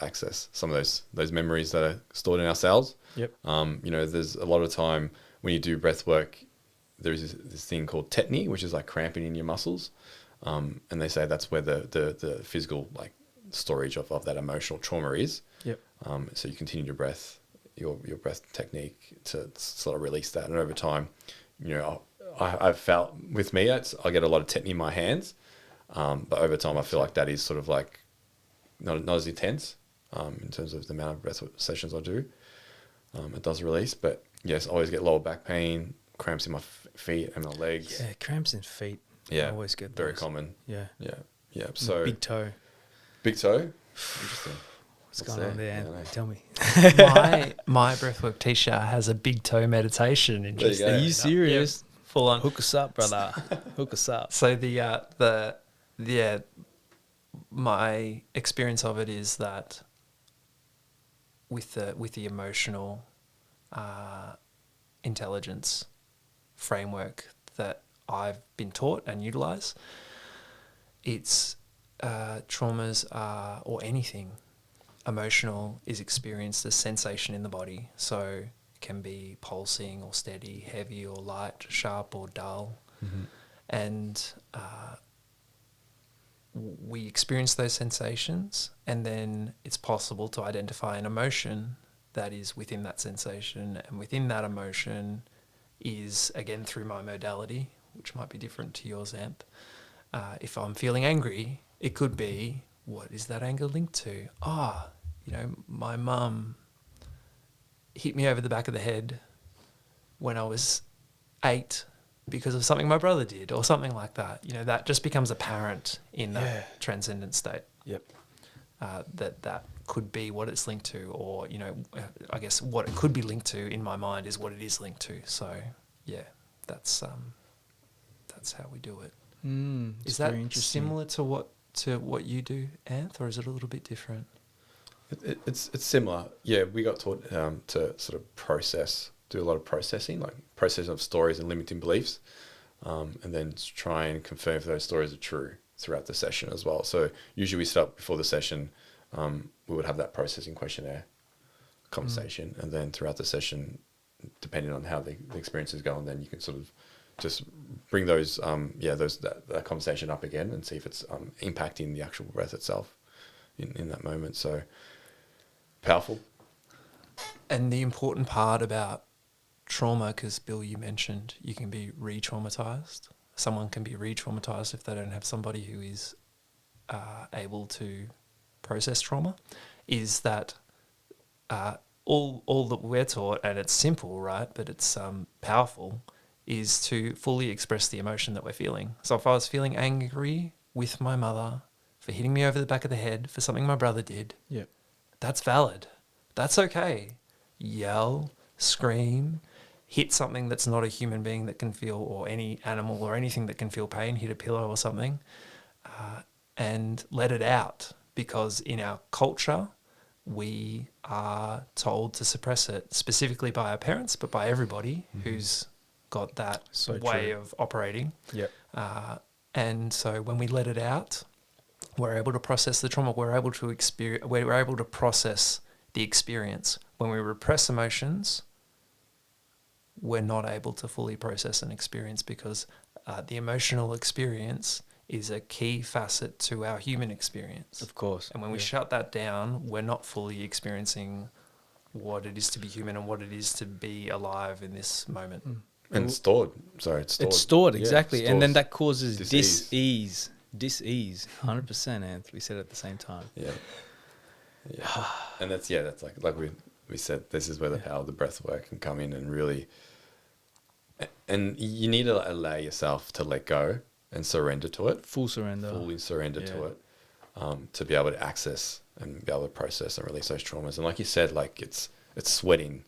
Speaker 2: access some of those memories that are stored in our cells.
Speaker 1: Yep.
Speaker 2: There's a lot of time when you do breath work, there's this thing called tetany, which is like cramping in your muscles. And they say that's where the physical like storage of that emotional trauma is.
Speaker 1: Yep.
Speaker 2: So you continue your breath technique to sort of release that. And over time, I've felt with me, I get a lot of tetany in my hands. But over time, I feel like that is sort of like not as intense in terms of the amount of breath sessions I do. It does release, but yes, I always get lower back pain, cramps in my feet and my legs.
Speaker 1: Yeah, cramps in feet.
Speaker 2: Yeah,
Speaker 1: I always get
Speaker 2: very
Speaker 1: those.
Speaker 2: common.
Speaker 1: Yeah.
Speaker 2: Yeah. So
Speaker 1: big toe.
Speaker 2: Big toe. Interesting.
Speaker 1: What's going on there?
Speaker 2: I don't know.
Speaker 1: Tell me.
Speaker 3: my breathwork t-shirt has a big toe meditation. Interesting.
Speaker 2: go.
Speaker 1: Are you serious?
Speaker 3: Yeah, full on.
Speaker 1: Hook us up, brother. Hook us up.
Speaker 3: So my experience of it is that with the emotional intelligence framework that I've been taught and utilize, it's traumas or anything emotional is experienced as sensation in the body. So it can be pulsing or steady, heavy or light, sharp or dull.
Speaker 2: Mm-hmm.
Speaker 3: And we experience those sensations, and then it's possible to identify an emotion that is within that sensation, and within that emotion is, again, through my modality, which might be different to yours, Amp. If I'm feeling angry, it could be, what is that anger linked to? My mum hit me over the back of the head when I was 8 because of something my brother did or something like that. That just becomes apparent in that transcendent state.
Speaker 1: Yep.
Speaker 3: That could be what it's linked to, or, I guess what it could be linked to in my mind is what it is linked to. So, yeah, that's how we do it. Is that similar to what you do, Anth, or is it a little bit different?
Speaker 2: It's similar. Yeah, we got taught to sort of do a lot of processing, like processing of stories and limiting beliefs, and then try and confirm if those stories are true throughout the session as well. So usually we start before the session, we would have that processing questionnaire conversation, and then throughout the session, depending on how the experience is going, then you can sort of just bring that conversation up again and see if it's impacting the actual breath itself in that moment. So powerful.
Speaker 3: And the important part about trauma, because Bill, you mentioned you can be re-traumatized. Someone can be re-traumatized if they don't have somebody who is able to process trauma, is that all that we're taught, and it's simple, right, but it's powerful, is to fully express the emotion that we're feeling. So if I was feeling angry with my mother for hitting me over the back of the head for something my brother did,
Speaker 1: Yep.
Speaker 3: that's valid. That's okay. Yell, scream, hit something that's not a human being that can feel, or any animal or anything that can feel pain, hit a pillow or something, and let it out. Because in our culture, we are told to suppress it, specifically by our parents, but by everybody who's got that way of operating.
Speaker 1: Yep.
Speaker 3: And so when we let it out, we're able to process the trauma. We're able to process the experience. When we repress emotions, we're not able to fully process an experience, because the emotional experience is a key facet to our human experience.
Speaker 1: Of course.
Speaker 3: And when we shut that down, we're not fully experiencing what it is to be human and what it is to be alive in this moment.
Speaker 2: And it's stored. Sorry, it's stored.
Speaker 1: It's stored,
Speaker 2: Yeah,
Speaker 1: exactly.
Speaker 2: it
Speaker 1: And then
Speaker 2: stores
Speaker 1: that causes
Speaker 2: dis-ease.
Speaker 1: dis-ease. 100%, Anth. We said it at the same time.
Speaker 2: Yeah. Yeah. And that's like we said, this is where the power of the breath work can come in and really, and you need to allow yourself to let go and surrender to it.
Speaker 1: Full surrender.
Speaker 2: Fully surrender to it, to be able to access and be able to process and release those traumas. And like you said, like it's sweating,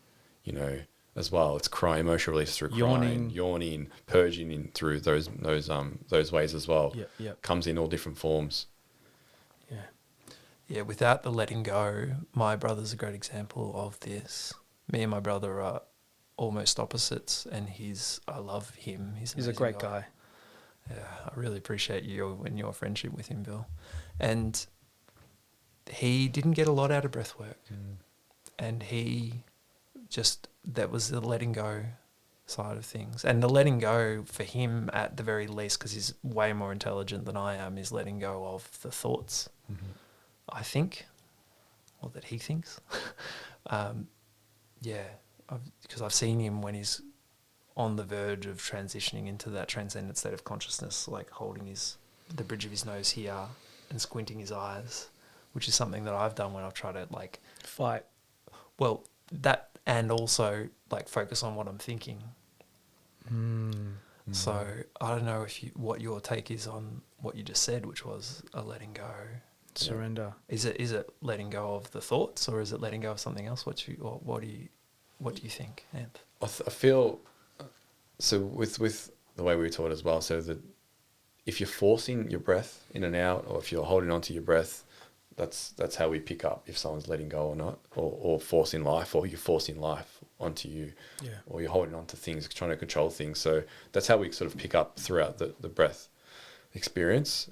Speaker 2: as well. It's crying, emotional release through crying, yawning, purging in through those ways as well.
Speaker 1: Yep.
Speaker 2: Comes in all different forms.
Speaker 1: Yeah.
Speaker 3: Yeah, without the letting go, my brother's a great example of this. Me and my brother are almost opposites, and I love him. He's
Speaker 1: a great guy.
Speaker 3: Yeah, I really appreciate you and your friendship with him, Bill. And he didn't get a lot out of breath work. And that was the letting go side of things. And the letting go for him, at the very least, because he's way more intelligent than I am, is letting go of the thoughts, I think, or that he thinks. Because I've seen him when he's on the verge of transitioning into that transcendent state of consciousness, like holding the bridge of his nose here and squinting his eyes, which is something that I've done when I've tried to
Speaker 1: fight.
Speaker 3: Well, that, and also focus on what I'm thinking. So I don't know what your take is on what you just said, which was a letting go.
Speaker 1: Surrender.
Speaker 3: Is it letting go of the thoughts, or is it letting go of something else? What do you think, Anth?
Speaker 2: I feel so with the way we were taught as well. So that if you're forcing your breath in and out, or if you're holding on to your breath, that's how we pick up if someone's letting go or not, or forcing life, or you're forcing life onto you, or you're holding on to things, trying to control things. So that's how we sort of pick up throughout the breath experience.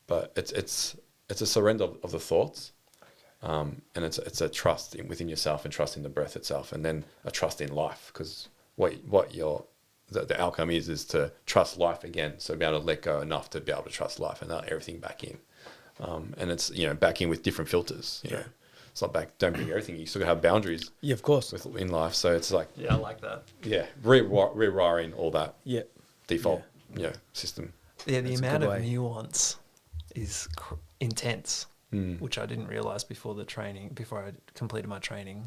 Speaker 2: But it's a surrender of the thoughts, and it's a trust within yourself, and trust in the breath itself, and then a trust in life, because the outcome is to trust life again. So be able to let go enough to be able to trust life and let everything back in. And it's back in with different filters. It's not back. Don't bring everything. You still have boundaries.
Speaker 1: Yeah, of course.
Speaker 2: In life, so it's like
Speaker 3: I like that.
Speaker 2: Yeah, rewiring all that.
Speaker 1: Yeah.
Speaker 2: Default. System.
Speaker 3: Yeah, the amount of nuance is intense, which I didn't realize before I completed my training.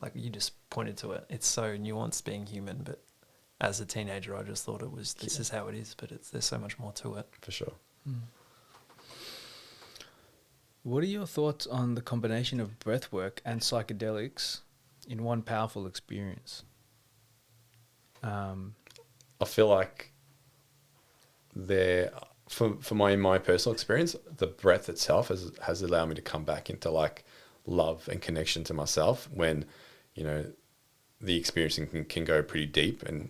Speaker 3: Like you just pointed to it. It's so nuanced being human, but as a teenager, I just thought this is how it is, but there's so much more to it.
Speaker 2: For sure.
Speaker 1: What are your thoughts on the combination of breathwork and psychedelics in one powerful experience?
Speaker 2: I feel like for my personal experience, the breath itself has allowed me to come back into love and connection to myself when, the experiencing can go pretty deep and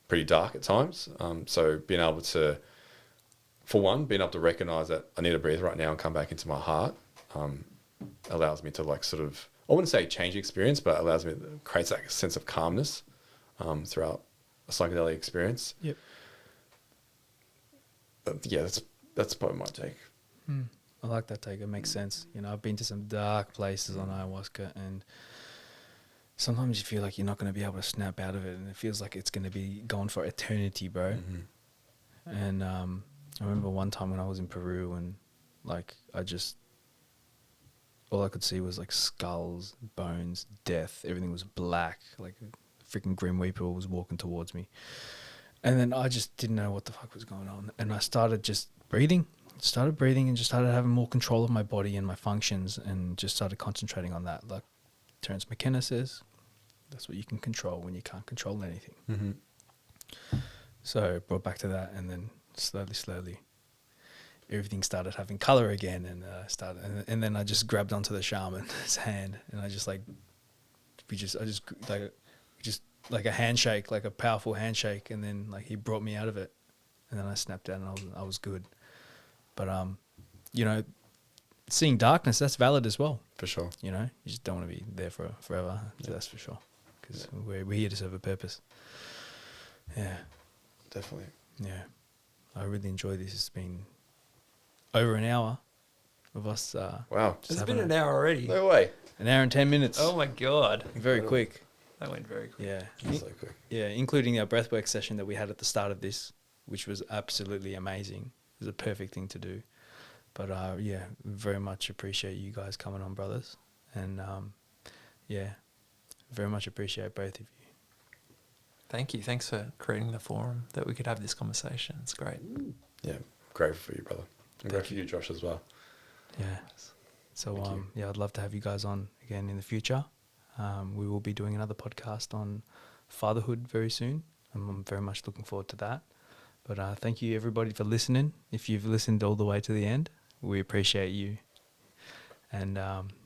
Speaker 2: pretty dark at times. So being able to recognize that I need to breathe right now and come back into my heart, allows me to sort of, I wouldn't say change the experience, but allows me to create that sense of calmness, throughout a psychedelic experience.
Speaker 1: Yep.
Speaker 2: That's probably my take.
Speaker 1: I like that take. It makes sense. I've been to some dark places on ayahuasca, and sometimes you feel like you're not going to be able to snap out of it, and it feels like it's going to be gone for eternity, bro.
Speaker 2: Mm-hmm.
Speaker 1: And I remember one time when I was in Peru, and like all I could see was like skulls, bones, death. Everything was black. Like a freaking Grim Reaper was walking towards me. And then I just didn't know what the fuck was going on. And I started just breathing and just started having more control of my body and my functions, and just started concentrating on that. Like Terence McKenna says, that's what you can control when you can't control anything.
Speaker 2: Mm-hmm.
Speaker 1: So brought back to that, and then slowly, everything started having color again, and and then I just grabbed onto the shaman's hand, and I just like a handshake, like a powerful handshake, and then like he brought me out of it, and then I snapped out, and I was good. But you know, seeing darkness, that's valid as well.
Speaker 2: For sure.
Speaker 1: You know, you just don't want to be there for forever.
Speaker 2: Yeah.
Speaker 1: That's for sure, because we're here to serve a purpose. Yeah.
Speaker 2: Definitely.
Speaker 1: Yeah, I really enjoyed this. It's been over an hour of us.
Speaker 2: Wow.
Speaker 3: It's been an hour already.
Speaker 2: No way.
Speaker 1: An hour and 10 minutes.
Speaker 3: Oh my God.
Speaker 1: Very quick.
Speaker 3: That went very quick.
Speaker 1: Yeah.
Speaker 2: That's so quick.
Speaker 1: Yeah, including our breathwork session that we had at the start of this, which was absolutely amazing. It was a perfect thing to do. But yeah, very much appreciate you guys coming on, brothers. And yeah, very much appreciate both of you.
Speaker 3: Thank you. Thanks for creating the forum that we could have this conversation. It's great.
Speaker 2: Yeah. Grateful for you, brother. And
Speaker 1: Thank
Speaker 2: grateful for you, Josh, as well.
Speaker 1: Yeah. So
Speaker 2: Thank you.
Speaker 1: yeah, I'd love to have you guys on again in the future. We will be doing another podcast on fatherhood very soon. I'm very much looking forward to that. But thank you everybody for listening. If you've listened all the way to the end, we appreciate you. And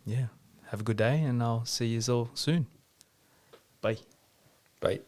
Speaker 1: yeah, have a good day, and I'll see you all soon. Bye.
Speaker 2: Bye.